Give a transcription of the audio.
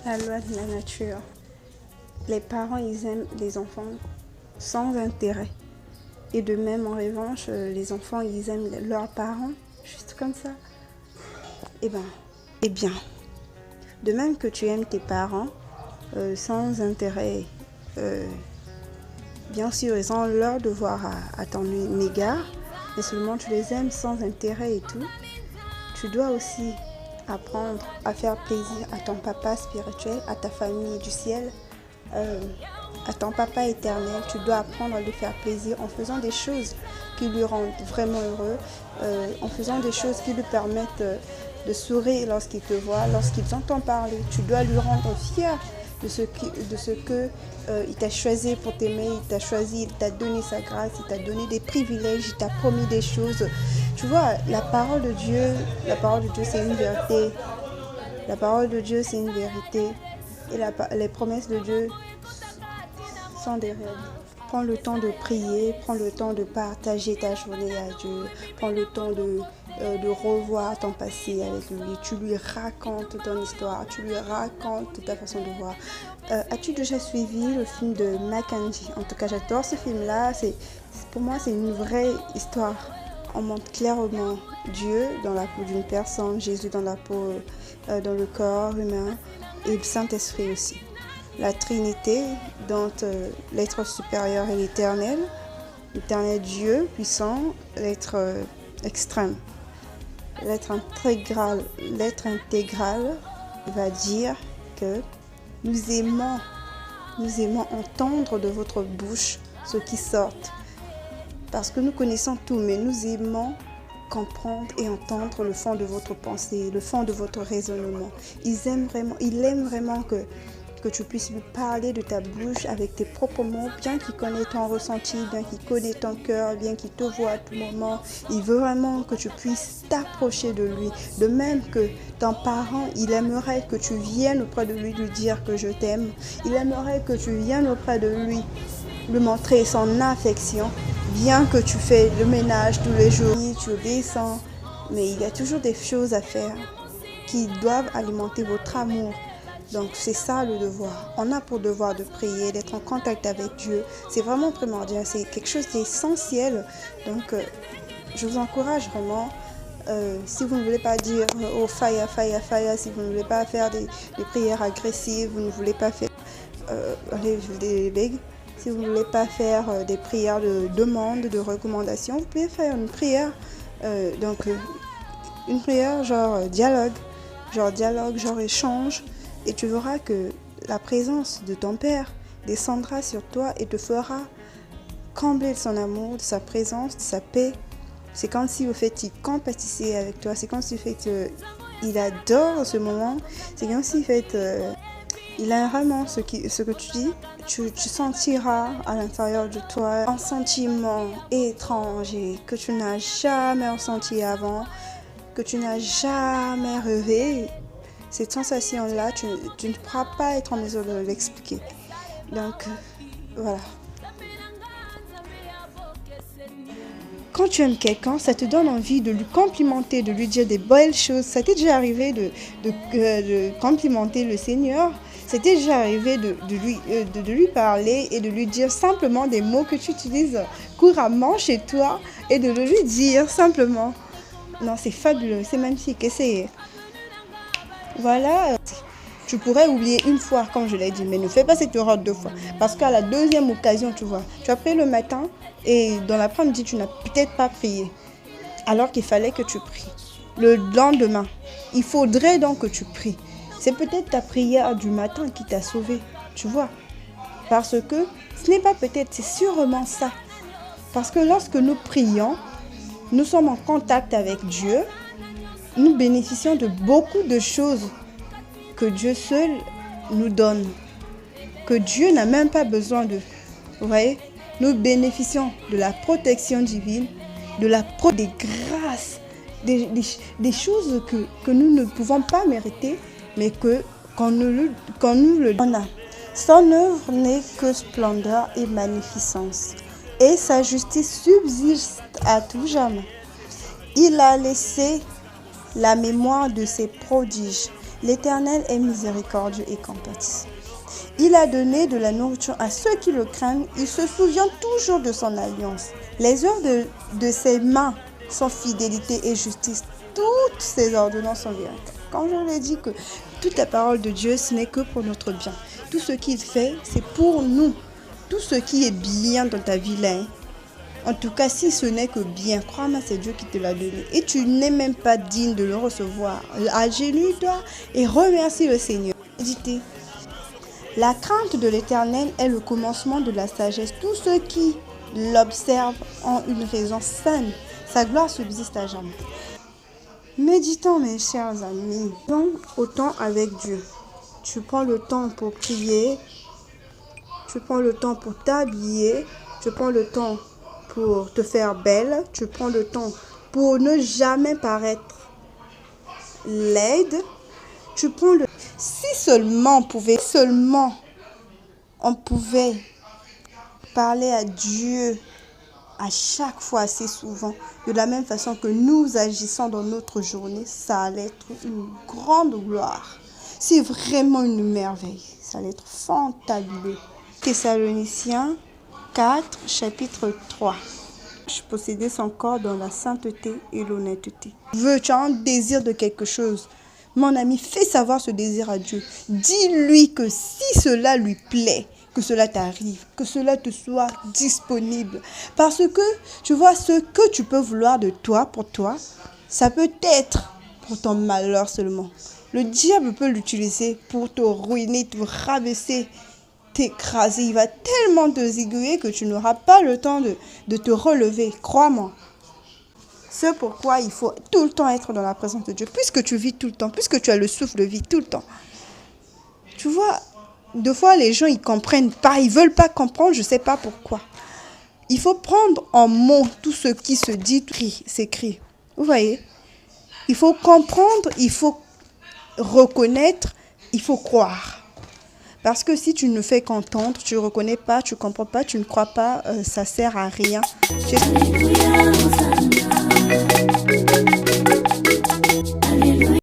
La loi de la nature. Les parents, ils aiment les enfants sans intérêt. Et de même, en revanche, les enfants, ils aiment leurs parents juste comme ça. Eh bien, de même que tu aimes tes parents sans intérêt, bien sûr, ils ont leur devoir à ton égard, mais seulement tu les aimes sans intérêt et tout. Tu dois aussi apprendre à faire plaisir à ton papa spirituel, à ta famille du ciel, à ton papa éternel. Tu dois apprendre à lui faire plaisir en faisant des choses qui lui rendent vraiment heureux, en faisant des choses qui lui permettent de sourire lorsqu'il te voit, lorsqu'il t'entend parler. Tu dois lui rendre fier de ce que il t'a choisi pour t'aimer, il t'a choisi, il t'a donné sa grâce, il t'a donné des privilèges, il t'a promis des choses. Tu vois, la parole de Dieu, c'est une vérité. La parole de Dieu, c'est une vérité. Et les promesses de Dieu sont des réalités. Prends le temps de prier, prends le temps de partager ta journée à Dieu, prends le temps de revoir ton passé avec lui. Tu lui racontes ton histoire, tu lui racontes ta façon de voir. As-tu déjà suivi le film de Mackenzie? En tout cas, j'adore ce film-là. Pour moi, c'est une vraie histoire. On montre clairement Dieu dans la peau d'une personne, Jésus dans la peau, dans le corps humain, et le Saint-Esprit aussi. La Trinité, dont l'être supérieur est l'éternel Dieu puissant, l'être extrême. L'être intégral va dire que nous aimons entendre de votre bouche ce qui sort. Parce que nous connaissons tout, mais nous aimons comprendre et entendre le fond de votre pensée, le fond de votre raisonnement. Il aime vraiment que tu puisses lui parler de ta bouche avec tes propres mots, bien qu'il connaît ton ressenti, bien qu'il connaît ton cœur, bien qu'il te voit à tout moment. Il veut vraiment que tu puisses t'approcher de lui. De même que ton parent, il aimerait que tu viennes auprès de lui dire que je t'aime. Il aimerait que tu viennes auprès de lui montrer son affection, bien que tu fais le ménage tous les jours, tu descends, mais il y a toujours des choses à faire qui doivent alimenter votre amour. Donc c'est ça le devoir. On a pour devoir de prier, d'être en contact avec Dieu. C'est vraiment primordial, c'est quelque chose d'essentiel. Donc je vous encourage vraiment, si vous ne voulez pas dire oh fire, si vous ne voulez pas faire des prières agressives, vous ne voulez pas faire si vous ne voulez pas faire des prières de demande, de recommandation, vous pouvez faire une prière, une prière genre dialogue, genre échange, et tu verras que la présence de ton Père descendra sur toi et te fera combler de son amour, de sa présence, de sa paix. C'est comme si au fait il compatissait avec toi, c'est comme si au fait il adore ce moment, c'est comme si au fait il a vraiment ce que tu dis, tu sentiras à l'intérieur de toi un sentiment étranger que tu n'as jamais ressenti avant, que tu n'as jamais rêvé. Cette sensation-là, tu ne pourras pas être en mesure de l'expliquer. Donc, voilà. Quand tu aimes quelqu'un, ça te donne envie de lui complimenter, de lui dire des belles choses. Ça t'est déjà arrivé de complimenter le Seigneur? C'était déjà arrivé de lui parler et de lui dire simplement des mots que tu utilises couramment chez toi et de le lui dire simplement. Non, c'est fabuleux, c'est magnifique, essayez. Voilà, tu pourrais oublier une fois, comme je l'ai dit, mais ne fais pas cette erreur 2 fois. Parce qu'à la deuxième occasion, tu vois, tu as prié le matin et dans l'après-midi, tu n'as peut-être pas prié. Alors qu'il fallait que tu pries. Le lendemain, il faudrait donc que tu pries. C'est peut-être ta prière du matin qui t'a sauvé, tu vois. Parce que ce n'est pas peut-être, c'est sûrement ça. Parce que lorsque nous prions, nous sommes en contact avec Dieu. Nous bénéficions de beaucoup de choses que Dieu seul nous donne. Que Dieu n'a même pas besoin de. Vous voyez, nous bénéficions de la protection divine, des grâces, des choses que nous ne pouvons pas mériter, mais qu'on nous le donne. Son œuvre n'est que splendeur et magnificence, et sa justice subsiste à tout jamais. Il a laissé la mémoire de ses prodiges L'Éternel est miséricordieux et compatissant. Il a donné de la nourriture à ceux qui le craignent. Il se souvient toujours de son alliance. Les œuvres de ses mains sont fidélité et justice. Toutes ses ordonnances sont véritables. Quand je l'ai dit que toute la parole de Dieu, ce n'est que pour notre bien. Tout ce qu'il fait, c'est pour nous. Tout ce qui est bien dans ta vie là, en tout cas, si ce n'est que bien, crois-moi, c'est Dieu qui te l'a donné. Et tu n'es même pas digne de le recevoir. Agenouille-toi et remercie le Seigneur. Méditez. La crainte de l'Éternel est le commencement de la sagesse. Tous ceux qui l'observent ont une raison saine. Sa gloire subsiste à jamais. Méditons, mes chers amis. Prends autant avec Dieu. Tu prends le temps pour prier. Tu prends le temps pour t'habiller. Tu prends le temps pour te faire belle. Tu prends le temps pour ne jamais paraître laide. Tu prends le... Si seulement on pouvait parler à Dieu à chaque fois, assez souvent, de la même façon que nous agissons dans notre journée, ça allait être une grande gloire. C'est vraiment une merveille. Ça allait être fantabuleux. Thessaloniciens 4, chapitre 3. Posséder son corps dans la sainteté et l'honnêteté. Tu as un désir de quelque chose. Mon ami, fais savoir ce désir à Dieu. Dis-lui que si cela lui plaît, que cela t'arrive, que cela te soit disponible. Parce que, tu vois, ce que tu peux vouloir de toi, pour toi, ça peut être pour ton malheur seulement. Le diable peut l'utiliser pour te ruiner, te rabaisser, t'écraser. Il va tellement te zigouiller que tu n'auras pas le temps de te relever. Crois-moi. C'est pourquoi il faut tout le temps être dans la présence de Dieu. Puisque tu vis tout le temps, puisque tu as le souffle de vie tout le temps. Tu vois, des fois les gens ils comprennent pas, ils veulent pas comprendre, je ne sais pas pourquoi. Il faut prendre en mot tout ce qui se dit, s'écrit. Vous voyez? Il faut comprendre, il faut reconnaître, il faut croire. Parce que si tu ne fais qu'entendre, tu ne reconnais pas, tu ne comprends pas, tu ne crois pas, ça ne sert à rien.